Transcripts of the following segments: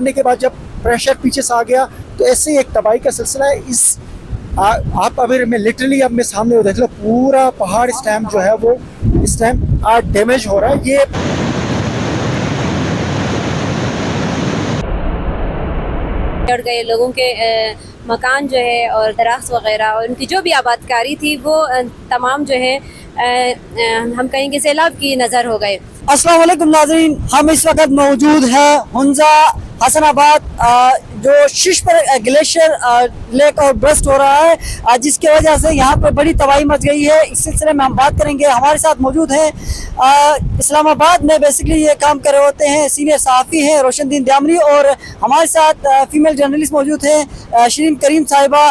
काटने के बाद जब प्रेशर पीछे से आ गया तो ऐसे ही एक तबाही का सिलसिला है। आप अगर मैं लिटरली अब मैं सामने देख लो, पूरा पहाड़ इस टाइम जो है वो इस टाइम डैमेज हो रहा है। ये उड़ गए लोगों के मकान जो है और दरख्त वगैरह और उनकी जो भी आबादकारी थी वो तमाम जो है हम कहेंगे सैलाब की नज़र हो गए। अस्सलाम वालेकुम नाज़रीन, हम इस वक्त मौजूद हैं हुंजा हसनाबाद जो शिशपर ग्लेशियर लेक और बर्स्ट हो रहा है, जिसकी वजह से यहाँ पर बड़ी तबाही मच गई है। इस सिलसिले में हम बात करेंगे। हमारे साथ मौजूद हैं इस्लामाबाद में बेसिकली ये काम कर रहे होते हैं सीनियर सहाफ़ी हैं रोशनदीन दयामनी, और हमारे साथ फीमेल जर्नलिस्ट मौजूद हैं शरीन करीम साहिबा।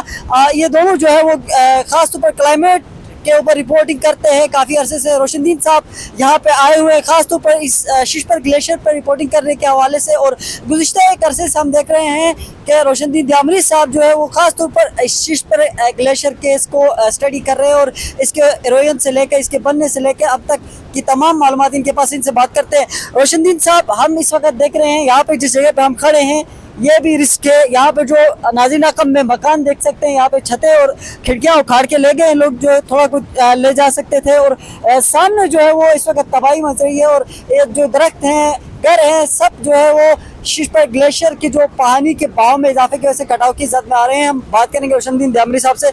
ये दोनों जो है वो ख़ास तौर पर क्लाइमेट के ऊपर रिपोर्टिंग करते हैं काफ़ी अरसे से। रोशनदीन साहब यहाँ पे आए हुए हैं ख़ास तौर पर इस शिशपर ग्लेशियर पर रिपोर्टिंग करने के हवाले से, और गुज़िश्ता एक अरसे से हम देख रहे हैं कि रोशनदीन दयामनी साहब जो है वो ख़ास तौर पर इस शिशपर ग्लेशियर केस को स्टडी कर रहे हैं, और इसके एरोजन से लेकर इसके बनने से लेकर अब तक की तमाम मालूमात इनके पास, इनसे बात करते हैं। रोशनदीन साहब, हम इस वक्त देख रहे हैं यहाँ पर जिस जगह पर हम खड़े हैं ये भी रिस्क है। यहाँ पे जो नाज़रीन रकम में मकान देख सकते हैं, यहाँ पे छतें और खिड़कियाँ उखाड़ के ले गए लोग, जो थोड़ा कुछ ले जा सकते थे, और सामने जो है वो इस वक्त तबाही मच रही है, और ये जो दरख्त हैं, घर हैं, सब जो है वो शिशपर ग्लेशियर की जो पानी के बहाव में इजाफे की वजह से कटाव की जद में आ रहे हैं। हम बात करेंगे रोशनदीन दयामनी साहब से।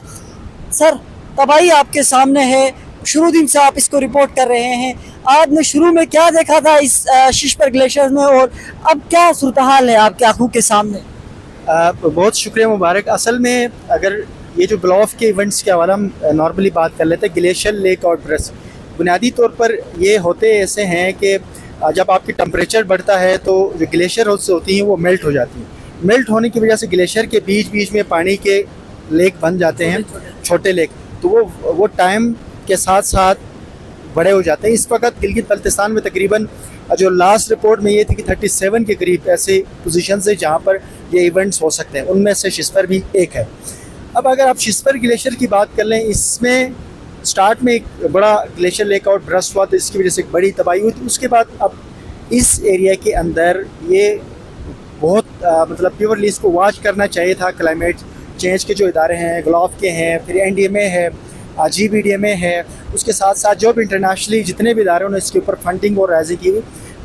सर, तबाही आपके सामने है, शुरू दिन से आप इसको रिपोर्ट कर रहे हैं। आपने शुरू में क्या देखा था इस शिशपर ग्लेशियर में, और अब क्या सूरत हाल है आपकी आंखों के सामने? बहुत शुक्रिया मुबारक। असल में अगर ये जो ब्लॉफ के इवेंट्स के हवाले हम नॉर्मली बात कर लेते हैं, ग्लेशियर लेक और बर्स्ट बुनियादी तौर पर ये होते ऐसे हैं कि जब आपकी टेम्परेचर बढ़ता है तो जो ग्लेशियर होती हैं वो मेल्ट हो जाती हैं। मेल्ट होने की वजह से ग्लेशियर के बीच बीच में पानी के लेक बन जाते हैं, छोटे लेक, तो वो टाइम के साथ साथ बड़े हो जाते हैं। इस वक्त गिलगित बल्तिस्तान में तकरीबन जो लास्ट रिपोर्ट में ये थी कि 37 के करीब ऐसे पोजीशन है जहाँ पर ये इवेंट्स हो सकते हैं, उनमें से शिशपर भी एक है। अब अगर आप शिशपर ग्लेशियर की बात कर लें, इसमें स्टार्ट में एक बड़ा ग्लेशियर लेक आउट ब्रस्ट हुआ तो इसकी वजह से एक बड़ी तबाही हुई थी। उसके बाद अब इस एरिया के अंदर ये बहुत मतलब प्योरली इसको वॉच करना चाहिए था। क्लाइमेट चेंज के जो इदारे हैं, ग्लोफ के हैं, फिर NDMA है, GBDMA है, उसके साथ साथ जो भी इंटरनेशनली जितने भी इदारों ने इसके ऊपर फंडिंग और राइजिंग की हुई,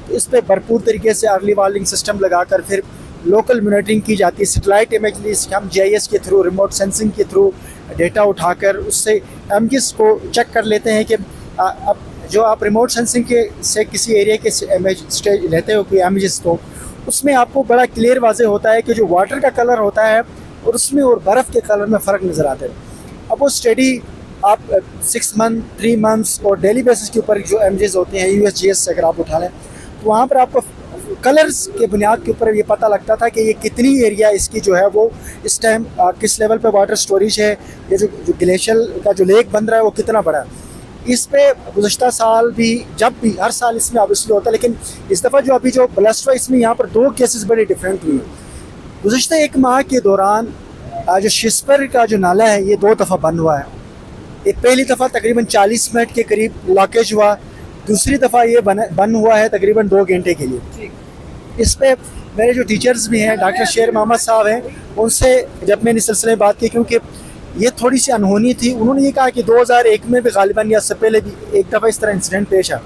तो इस पर भरपूर तरीके से अर्ली वार्निंग सिस्टम लगाकर फिर लोकल मॉनिटरिंग की जाती है। सैटेलाइट इमेजरी हम GIS के थ्रू, रिमोट सेंसिंग के थ्रू डेटा उठाकर उससे एमजीएस को चेक कर लेते हैं कि अब जो आप रिमोट सेंसिंग के से किसी एरिया के स्टेज लेते हो कोई एमजीएस, तो उसमें आपको बड़ा क्लियर वाज़े होता है कि जो वाटर का कलर होता है और उसमें और बर्फ़ के कलर में फ़र्क नज़र आता है। अब वो स्टडी आप 6 मंथ, 3 मंथ्स और डेली बेसिस के ऊपर जो एमजीएस होते हैं USGS से अगर आप उठा लें, तो वहाँ पर आपको कलर्स के बुनियाद के ऊपर ये पता लगता था कि ये कितनी एरिया इसकी जो है वो इस टाइम किस लेवल पे वाटर स्टोरेज है, ये जो ग्लेशियर का जो लेक बन रहा है वो कितना बड़ा है। इस पे गुज़श्ता साल भी जब भी हर साल इसमें ऑब्वियसली होता है, लेकिन इस दफ़ा जो अभी जो ब्लास्ट हुआ इसमें यहाँ पर 2 केसेस बड़े डिफरेंट हुए। गुज़श्ता 1 माह के दौरान जो शिशपर का जो नाला है ये 2 दफ़ा बंद हुआ है। एक पहली दफ़ा तकरीबन 40 मिनट के करीब ब्लॉकेज हुआ, दूसरी दफ़ा ये बंद हुआ है तकरीबन 2 घंटे के लिए। इस पे मेरे जो टीचर्स भी हैं, डॉक्टर शेर मोहम्मद साहब हैं, उनसे जब मैंने इस सिलसिले में बात की, क्योंकि ये थोड़ी सी अनहोनी थी, उन्होंने ये कहा कि 2001 में भी गालिबन या इससे पहले भी एक दफ़ा इस तरह इंसिडेंट पेश आया।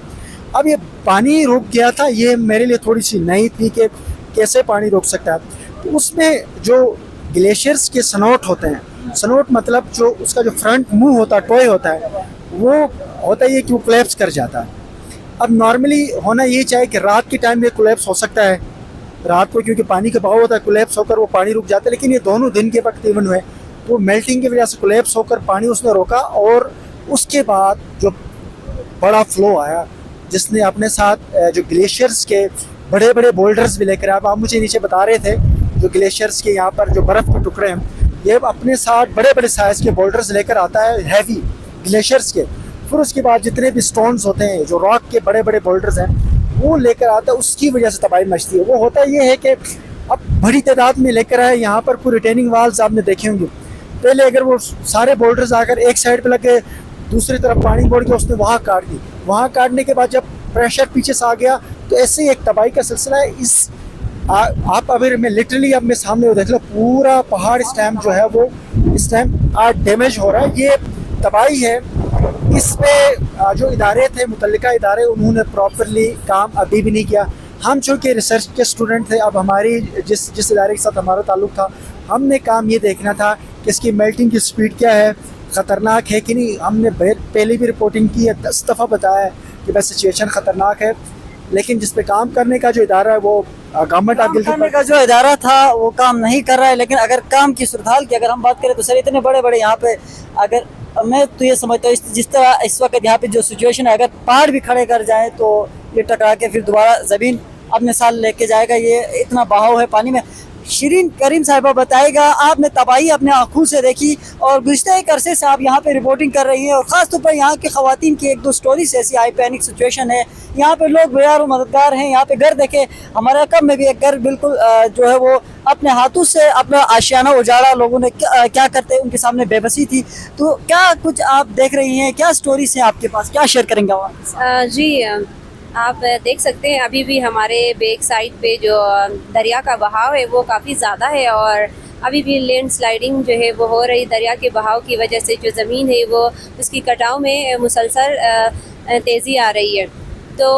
अब ये पानी रुक गया था, ये मेरे लिए थोड़ी सी नई थी कि कैसे पानी रुक सकता है। तो उसमें जो ग्लेशियर्स के सनोट होते हैं, सनोट मतलब जो उसका जो फ्रंट मुंह होता है, टॉय होता है, वो होता है ये कि वो कोलैप्स कर जाता है। अब नॉर्मली होना ये चाहिए कि रात के टाइम ये कोलैप्स हो सकता है, रात को क्योंकि पानी का बहाव होता है, कोलैप्स होकर वो पानी रुक जाता है, लेकिन ये दोनों दिन के वक्त इवन हुए, तो मेल्टिंग की वजह से कोलैप्स होकर पानी उसने रोका, और उसके बाद जो बड़ा फ्लो आया जिसने अपने साथ जो ग्लेशियर्स के बड़े बड़े बोल्डर्स भी लेकर आया। आप मुझे नीचे बता रहे थे जो ग्लेशियर्स के यहाँ पर जो बर्फ़ के टुकड़े हैं, ये अपने साथ बड़े बड़े साइज़ के बोल्डर्स लेकर आता है, हैवी ग्लेशियर्स के। फिर उसके बाद जितने भी स्टोन्स होते हैं, जो रॉक के बड़े बड़े बोल्डर्स हैं, वो लेकर आता है, उसकी वजह से तबाही मचती है। वो होता ये है कि अब बड़ी तादाद में लेकर आए, यहाँ पर कोई रिटेनिंग वाल्स आपने देखे होंगे, पहले अगर वो सारे बोल्डर्स आकर एक साइड पे लग गए, दूसरी तरफ पानी बोड़ के उसने वहाँ काट दी, वहाँ काटने के बाद जब प्रेशर पीछे से आ गया तो ऐसे ही एक तबाही का सिलसिला है। इस आप अगर मैं लिटरली अब मैं सामने वो देख लो पूरा पहाड़ इस टाइम जो है वो इस टाइम डैमेज हो रहा है, ये तबाही है। इस पे जो इदारे थे मुतल्लिका इदारे उन्होंने प्रॉपरली काम अभी भी नहीं किया। हम चूँकि रिसर्च के स्टूडेंट थे, अब हमारी जिस इदारे के साथ हमारा ताल्लुक़ था, हमने काम ये देखना था कि इसकी मेल्टिंग की स्पीड क्या है, ख़तरनाक है कि नहीं। हमने पहले भी रिपोर्टिंग की है, 10 दफ़ा बताया है कि बस सिचुएशन ख़तरनाक है, लेकिन जिस पे काम करने का जो इदारा है वो गवर्नमेंट काम करने का जो इदारा था वो काम नहीं कर रहा है। लेकिन अगर काम की सूरत की अगर हम बात करें तो सर इतने बड़े बड़े यहाँ पे, अगर मैं तो ये समझता हूँ जिस तरह इस वक्त यहाँ पे जो सिचुएशन है, अगर पहाड़ भी खड़े कर जाए तो ये टकरा के फिर दोबारा ज़मीन अपने साथ लेके जाएगा, ये इतना बहाव है पानी में। शिरीन करीम साहिबा बताएगा, आपने तबाही अपने आँखों से देखी और गुज़श्ता एक अरसे से आप यहाँ पे रिपोर्टिंग कर रही हैं, और ख़ास तौर पर यहाँ की ख़वातीन की एक दो स्टोरीज ऐसी आई, पैनिक सिचुएशन है यहाँ पे, लोग बेयार मददगार हैं। यहाँ पे घर देखे, हमारे कम में भी एक घर बिल्कुल जो है वो अपने हाथों से अपना आशियाना उजाड़ा, लोगों ने क्या करते उनके सामने बेबसी थी। तो क्या कुछ आप देख रही हैं, क्या स्टोरीज हैं आपके पास, क्या शेयर करेंगे आप? जी आप देख सकते हैं अभी भी हमारे बैक साइड पे जो दरिया का बहाव है वो काफ़ी ज़्यादा है, और अभी भी लैंड स्लाइडिंग जो है वो हो रही दरिया के बहाव की वजह से। जो ज़मीन है वो उसकी कटाव में मुसलसल तेज़ी आ रही है। तो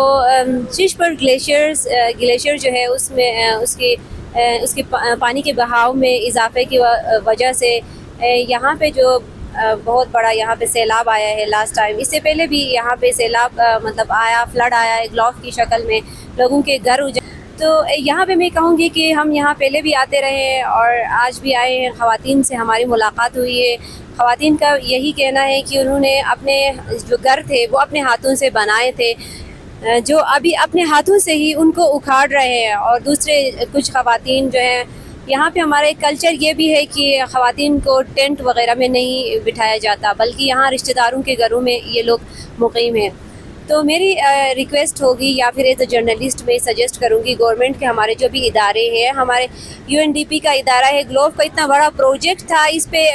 शिशपर ग्लेशियर जो है उसमें उसके पानी के बहाव में इजाफे की वजह से यहाँ पे जो बहुत बड़ा यहाँ पे सैलाब आया है लास्ट टाइम। इससे पहले भी यहाँ पे सैलाब मतलब आया, फ्लड आया एक ग्लोफ की शक्ल में, लोगों के घर उजड़। तो यहाँ पे मैं कहूँगी कि हम यहाँ पहले भी आते रहे और आज भी आए हैं। ख़वातीन से हमारी मुलाकात हुई है। ख़वातीन का यही कहना है कि उन्होंने अपने जो घर थे वो अपने हाथों से बनाए थे, जो अभी अपने हाथों से ही उनको उखाड़ रहे हैं। और दूसरे कुछ ख़वातीन जो हैं, यहाँ पे हमारा एक कल्चर ये भी है कि ख़वातीन को टेंट वगैरह में नहीं बिठाया जाता, बल्कि यहाँ रिश्तेदारों के घरों में ये लोग मुक़ीम हैं। तो मेरी रिक्वेस्ट होगी, या फिर एज अ जर्नलिस्ट में सजेस्ट करूँगी गवर्नमेंट के हमारे जो भी इदारे हैं, हमारे UNDP का इदारा है, ग्लोफ का इतना बड़ा प्रोजेक्ट था, इस पे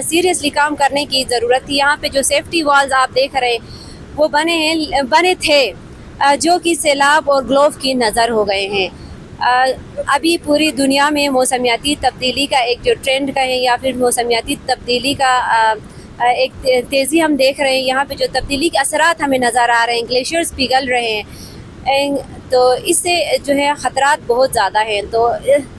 सीरियसली काम करने की ज़रूरत थी। यहाँ पे जो सेफ्टी वॉल्स आप देख रहे हैं वो बने थे, जो कि सैलाब और ग्लोफ की नज़र हो गए हैं। अभी पूरी दुनिया में मौसमियाती तब्दीली का एक जो ट्रेंड का है, या फिर मौसमियाती तब्दीली का एक तेज़ी हम देख रहे हैं। यहाँ पे जो तब्दीली के असरात हमें नज़र आ रहे हैं, ग्लेशियर्स पिघल रहे हैं, तो इससे जो है ख़तरात बहुत ज़्यादा हैं। तो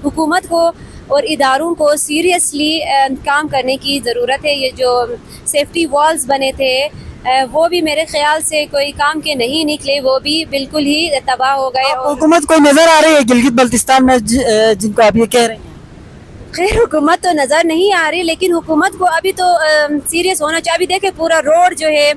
हुकूमत को और इदारों को सीरियसली काम करने की ज़रूरत है। ये जो सेफ्टी वॉल्स बने थे वो भी मेरे ख्याल से कोई काम के नहीं निकले, वो भी बिल्कुल ही तबाह हो गए। हुकूमत कोई नज़र आ रही है गिलगित बल्तिस्तान में जिनको आप ये कह रहे हैं? खैर हुकूमत तो नज़र नहीं आ रही, लेकिन हुकूमत को अभी तो सीरियस होना चाहिए। अभी देखे पूरा रोड जो है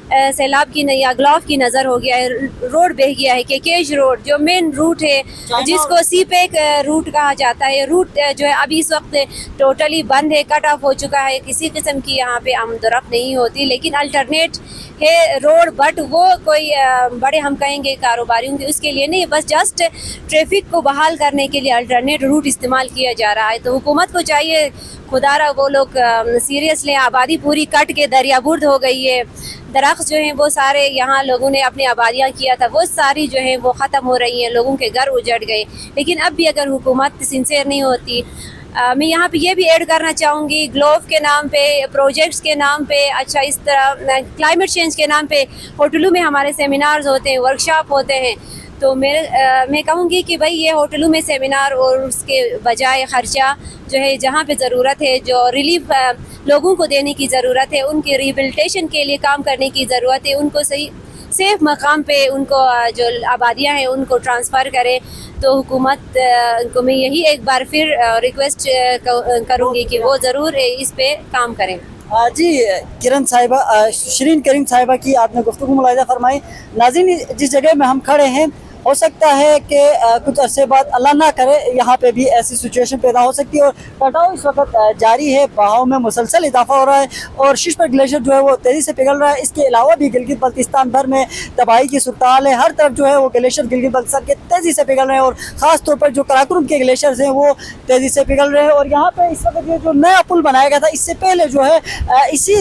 सैलाब की या ग्लोफ की नज़र हो गया है, रोड बह गया है। केकेज रोड जो मेन रूट है, जिसको सीपेक रूट कहा जाता है, रूट जो है अभी इस वक्त टोटली बंद है, कट ऑफ हो चुका है। किसी किस्म की यहाँ पे आमदोरफ्त नहीं होती, लेकिन अल्टरनेट है रोड, बट वो कोई बड़े हम कहेंगे कारोबारियों के उसके लिए नहीं, बस जस्ट ट्रैफिक को बहाल करने के लिए अल्टरनेट रूट इस्तेमाल किया जा रहा है। तो हुकूमत को चाहिए खुदारा वो लोग सीरियस लें। आबादी पूरी कट के दरियाबुर्द हो गई है, दरख्त जो हैं वो सारे यहाँ लोगों ने अपनी आबादियाँ किया था वो सारी जो हैं वो ख़त्म हो रही हैं, लोगों के घर उजड़ गए। लेकिन अब भी अगर हुकूमत सिंसियर नहीं होती, मैं यहाँ पे ये भी ऐड करना चाहूँगी, ग्लोफ के नाम पे, प्रोजेक्ट्स के नाम पे, अच्छा इस तरह क्लाइमेट चेंज के नाम पे होटलों में हमारे सेमिनार्स होते हैं, वर्कशॉप होते हैं। तो मैं कहूँगी कि भाई ये होटलों में सेमिनार और उसके बजाय ख़र्चा जो है जहाँ पे ज़रूरत है, जो रिलीफ लोगों को देने की ज़रूरत है, उनके रिहेबिलिटेशन के लिए काम करने की ज़रूरत है, उनको सही सेफ मकाम पे उनको जो आबादियाँ हैं उनको ट्रांसफ़र करें। तो हुकूमत को मैं यही एक बार फिर रिक्वेस्ट करूँगी कि वो ज़रूर इस पे काम करें। जी किरण साहिबा, शिरीन करीम साहिबा की आपने गुफ्तगू मुलाहिज़ा फरमाई। नाज़रीन, जिस जगह में हम खड़े हैं हो सकता है कि कुछ अरसे बाद अल्लाह ना करे यहाँ पे भी ऐसी सिचुएशन पैदा हो सकती है, और कटाव इस वक्त जारी है, बहाव में मुसलसल इजाफा हो रहा है और शिशपर ग्लेशियर जो है वो तेज़ी से पिघल रहा है। इसके अलावा भी गिलगित बल्तिस्तान भर में तबाही की सूरत है, हर तरफ जो है वो ग्लेशियर गिलगित बल्तिस्तान के तेज़ी से पिघल रहे हैं, और ख़ास तौर पर जो कराकुरम के ग्लेशियर्स हैं वो तेज़ी से पिघल रहे हैं। और यहाँ पर इस वक्त ये जो नया पुल बनाया गया था, इससे पहले जो है इसी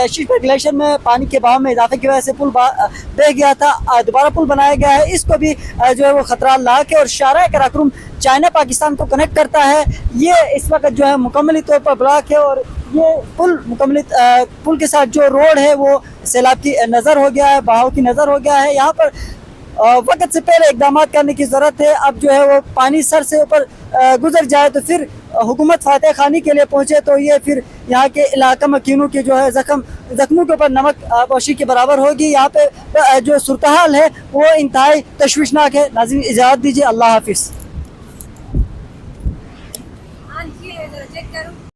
शिशपर ग्लेशियर में पानी के बहाव में इजाफे की वजह से पुल बह गया था, दोबारा पुल बनाया गया है, इसको भी جو ہے وہ خطرات لاحق ہے اور شاہراہ قراقرم چائنا پاکستان کو کنیکٹ کرتا ہے، یہ اس وقت جو ہے مکملی طور پر بلاک ہے اور یہ پل کے ساتھ جو روڈ ہے وہ سیلاب کی نظر ہو گیا ہے، بہاؤ کی نظر ہو گیا ہے۔ یہاں پر وقت سے پہلے اقدامات کرنے کی ضرورت ہے، اب جو ہے وہ پانی سر سے اوپر گزر جائے تو پھر حکومت فاتح خانی کے لیے پہنچے تو یہ پھر یہاں کے علاقہ مکینوں کے جو ہے زخموں کے اوپر نمک پوشی کے برابر ہوگی۔ یہاں پہ جو صورتحال ہے وہ انتہائی تشویشناک ہے۔ ناظرین اجازت دیجیے، اللہ حافظ۔